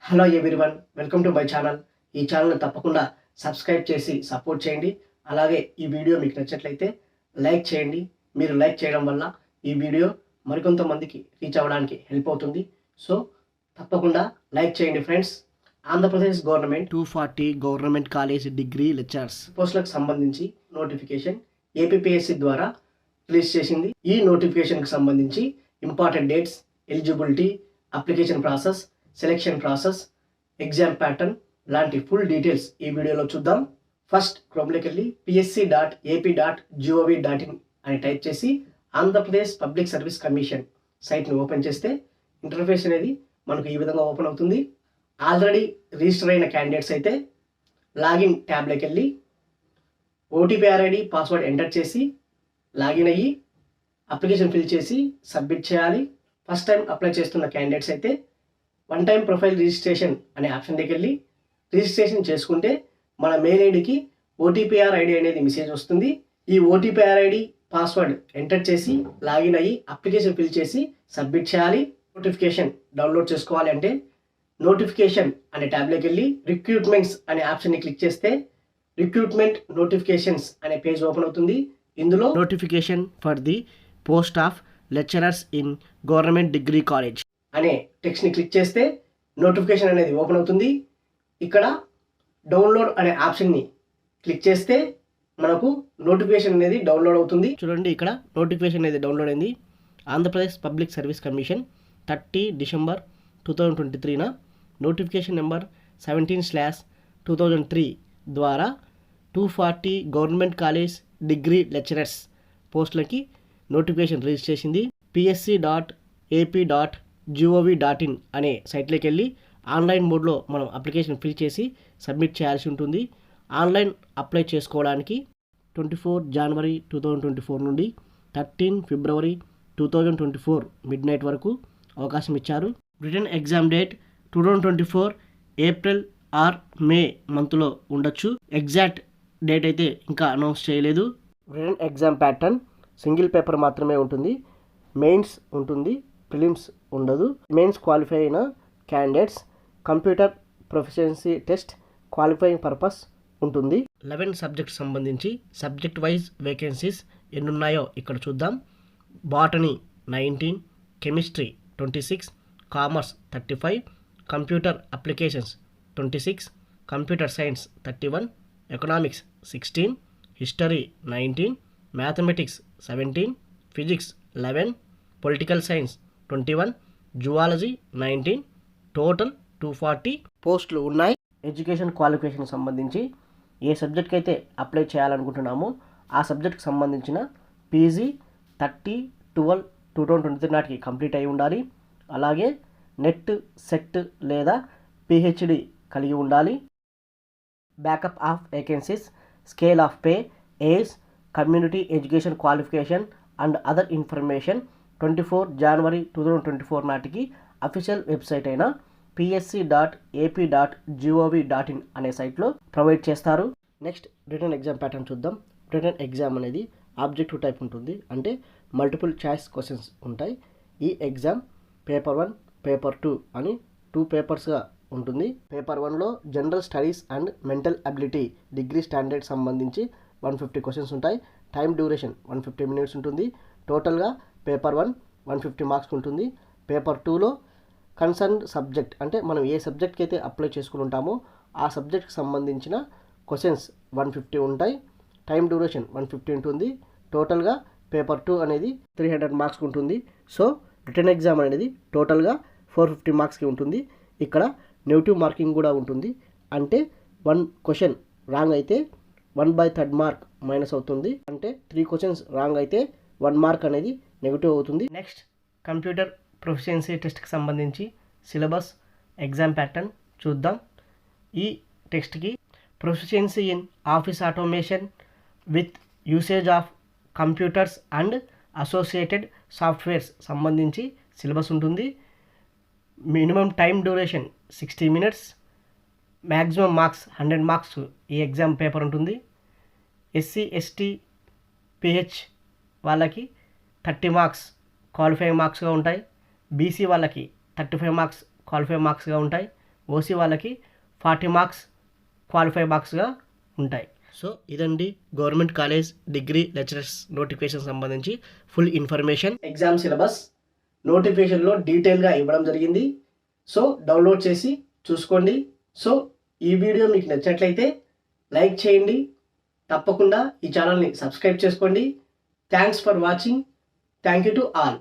Hello everyone, welcome to my channel. ఈ ఛానల్ని తప్పకుండా సబ్స్క్రైబ్ చేసి సపోర్ట్ చేయండి. అలాగే ఈ వీడియో మీకు నచ్చినట్లయితే లైక్ చేయండి. మీరు లైక్ చేయడం వల్ల ఈ వీడియో మరికొంతమందికి రీచ్ అవ్వడానికి హెల్ప్ అవుతుంది. సో తప్పకుండా లైక్ చేయండి friends. Andhra Pradesh government 240 government college degree lecturers పోస్టులకు సంబంధించి నోటిఫికేషన్ ఏపీఎస్సి ద్వారా రిలీజ్ చేసింది. ఈ నోటిఫికేషన్కి సంబంధించి important dates, eligibility, application process, selection process, exam pattern లాంటి ఫుల్ డీటెయిల్స్ ఈ వీడియోలో చూద్దాం. ఫస్ట్ క్రోమ్లోకి వెళ్ళి psc.ap.gov.in అని టైప్ చేసి Andhra Pradesh public service commission సైట్ని open చేస్తే ఇంటర్ఫేస్ అనేది మనకు ఈ విధంగా ఓపెన్ అవుతుంది. ఆల్రెడీ రిజిస్టర్ అయిన క్యాండిడేట్స్ అయితే లాగిన్ ట్యాబ్లోకి వెళ్ళి ఓటీపీఆర్ఐడి పాస్వర్డ్ ఎంటర్ చేసి లాగిన్ అయ్యి అప్లికేషన్ ఫిల్ చేసి సబ్మిట్ చేయాలి. ఫస్ట్ టైం అప్లై చేస్తున్న క్యాండిడేట్స్ అయితే వన్ టైం ప్రొఫైల్ రిజిస్ట్రేషన్ అనే ఆప్షన్ దగ్గరికి వెళ్ళి రిజిస్ట్రేషన్ చేసుకుంటే మన మెయిల్ ఐడికి ఓటీపీఆర్ ఐడి అనేది మెసేజ్ వస్తుంది. ఈ ఓటీపీఆర్ ఐడి పాస్వర్డ్ ఎంటర్ చేసి లాగిన్ అయ్యి అప్లికేషన్ ఫిల్ చేసి సబ్మిట్ చేయాలి. నోటిఫికేషన్ డౌన్లోడ్ చేసుకోవాలి అంటే నోటిఫికేషన్ అనే ట్యాబ్లోకి వెళ్ళి రిక్రూట్మెంట్స్ అనే ఆప్షన్ని క్లిక్ చేస్తే రిక్రూట్మెంట్ నోటిఫికేషన్స్ అనే పేజ్ ఓపెన్ అవుతుంది. ఇందులో notification for the post of lecturers in government degree college అనే టెక్స్ట్ని క్లిక్ చేస్తే నోటిఫికేషన్ అనేది ఓపెన్ అవుతుంది. ఇక్కడ డౌన్లోడ్ అనే ఆప్షన్ని క్లిక్ చేస్తే మనకు నోటిఫికేషన్ అనేది డౌన్లోడ్ అవుతుంది. చూడండి, ఇక్కడ నోటిఫికేషన్ అనేది డౌన్లోడ్ అయింది. Andhra Pradesh public service commission 30 December 2023 notification number 17/2003 ద్వారా 240 గవర్నమెంట్ కాలేజ్ డిగ్రీ లెక్చరర్స్ పోస్టులకి నోటిఫికేషన్ రిలీజ్ చేసింది. psc.ap.gov.in అనే సైట్లోకి వెళ్ళి ఆన్లైన్ మోడ్లో మనం అప్లికేషన్ ఫిల్ చేసి సబ్మిట్ చేయాల్సి ఉంటుంది. ఆన్లైన్ అప్లై చేసుకోవడానికి 24 జనవరి 2024 నుండి 13 ఫిబ్రవరి 2024 మిడ్ నైట్ వరకు అవకాశం ఇచ్చారు. Written exam date 2024 April or May మంత్లో ఉండొచ్చు. ఎగ్జాక్ట్ డేట్ అయితే ఇంకా అనౌన్స్ చేయలేదు. Written exam pattern single paper మాత్రమే ఉంటుంది. మెయిన్స్ ఉంటుంది, ప్రిలిమ్స్ ఉండదు. మెయిన్స్ క్వాలిఫై అయిన candidates computer proficiency test qualifying purpose ఉంటుంది. 11 సబ్జెక్ట్ సంబంధించి సబ్జెక్ట్ వైజ్ వేకెన్సీస్ ఎన్ని ఉన్నాయో ఇక్కడ చూద్దాం. Botany 19, chemistry 26, commerce 35, computer applications 26, computer science 31, economics 16, history 19, mathematics 17, physics 11, political science 21, zoology 19, total 240 పోస్టులు ఉన్నాయి. ఎడ్యుకేషన్ క్వాలిఫికేషన్ సంబంధించి ఏ సబ్జెక్ట్కి అయితే అప్లై చేయాలనుకుంటున్నామో ఆ సబ్జెక్ట్కి సంబంధించిన పీజీ 30/12/2023 నాటికి కంప్లీట్ అయి ఉండాలి. అలాగే నెట్, సెట్ లేదా పిహెచ్డి కలిగి ఉండాలి. Backup of vacancies, scale of pay, age, community education qualification and other information 24 జనవరి 2024 నాటికి అఫీషియల్ వెబ్సైట్ అయిన psc.ap.gov.in అనే సైట్లో ప్రొవైడ్ చేస్తారు. నెక్స్ట్ రిటన్ ఎగ్జామ్ ప్యాటర్న్ చూద్దాం. రిటన్ ఎగ్జామ్ అనేది ఆబ్జెక్టివ్ టైప్ ఉంటుంది, అంటే మల్టిపుల్ చాయిస్ క్వశ్చన్స్ ఉంటాయి. ఈ ఎగ్జామ్ పేపర్ 1, పేపర్ 2 అని 2 పేపర్స్గా ఉంటుంది. పేపర్ 1లో general studies and mental ability degree standard సంబంధించి 150 క్వశ్చన్స్ ఉంటాయి. టైం డ్యూరేషన్ 150 మినిట్స్ ఉంటుంది. టోటల్గా పేపర్ 1 150 మార్క్స్ ఉంటుంది. పేపర్ 2లో కన్సర్న్ సబ్జెక్ట్, అంటే మనం ఏ సబ్జెక్ట్కి అయితే అప్లై చేసుకుని ఉంటామో ఆ సబ్జెక్ట్కి సంబంధించిన క్వశ్చన్స్ 150 ఉంటాయి. టైం డ్యూరేషన్ 150 ఉంటుంది. టోటల్గా పేపర్ 2 అనేది 300 మార్క్స్ ఉంటుంది. సో రిటన్ ఎగ్జామ్ అనేది టోటల్గా 450 మార్క్స్కి ఉంటుంది. ఇక్కడ నెగిటివ్ మార్కింగ్ కూడా ఉంటుంది, అంటే 1 క్వశ్చన్ రాంగ్ అయితే 1/3 మార్క్ మైనస్ అవుతుంది. అంటే 3 క్వశ్చన్స్ రాంగ్ అయితే 1 మార్క్ అనేది నెగిటివ్ అవుతుంది. నెక్స్ట్ కంప్యూటర్ ప్రొఫిషియన్సీ టెస్ట్కి సంబంధించి సిలబస్, ఎగ్జామ్ ప్యాటర్న్ చూద్దాం. ఈ టెస్ట్కి proficiency in office automation with usage of computers and associated softwares సంబంధించి సిలబస్ ఉంటుంది. Minimum time duration 60 minutes, maximum marks 100 marks ఈ ఎగ్జామ్ పేపర్ ఉంటుంది. ఎస్సీ, ఎస్టీ, పిహెచ్ వాళ్ళకి 30 మార్క్స్ క్వాలిఫైయింగ్ మార్క్స్గా ఉంటాయి. బీసీ వాళ్ళకి 35 మార్క్స్ క్వాలిఫై మార్క్స్గా ఉంటాయి. ఓసీ వాళ్ళకి 40 మార్క్స్ క్వాలిఫై మార్క్స్గా ఉంటాయి. సో ఇదండి government college degree lecturers notification సంబంధించి ఫుల్ ఇన్ఫర్మేషన్. ఎగ్జామ్ సిలబస్ నోటిఫికేషన్లో డీటెయిల్గా ఇవ్వడం జరిగింది. సో డౌన్లోడ్ చేసి చూసుకోండి. సో ఈ వీడియో మీకు నచ్చినట్లయితే లైక్ చేయండి, తప్పకుండా ఈ ఛానల్ని సబ్స్క్రైబ్ చేసుకోండి. Thanks for watching. Thank you to all.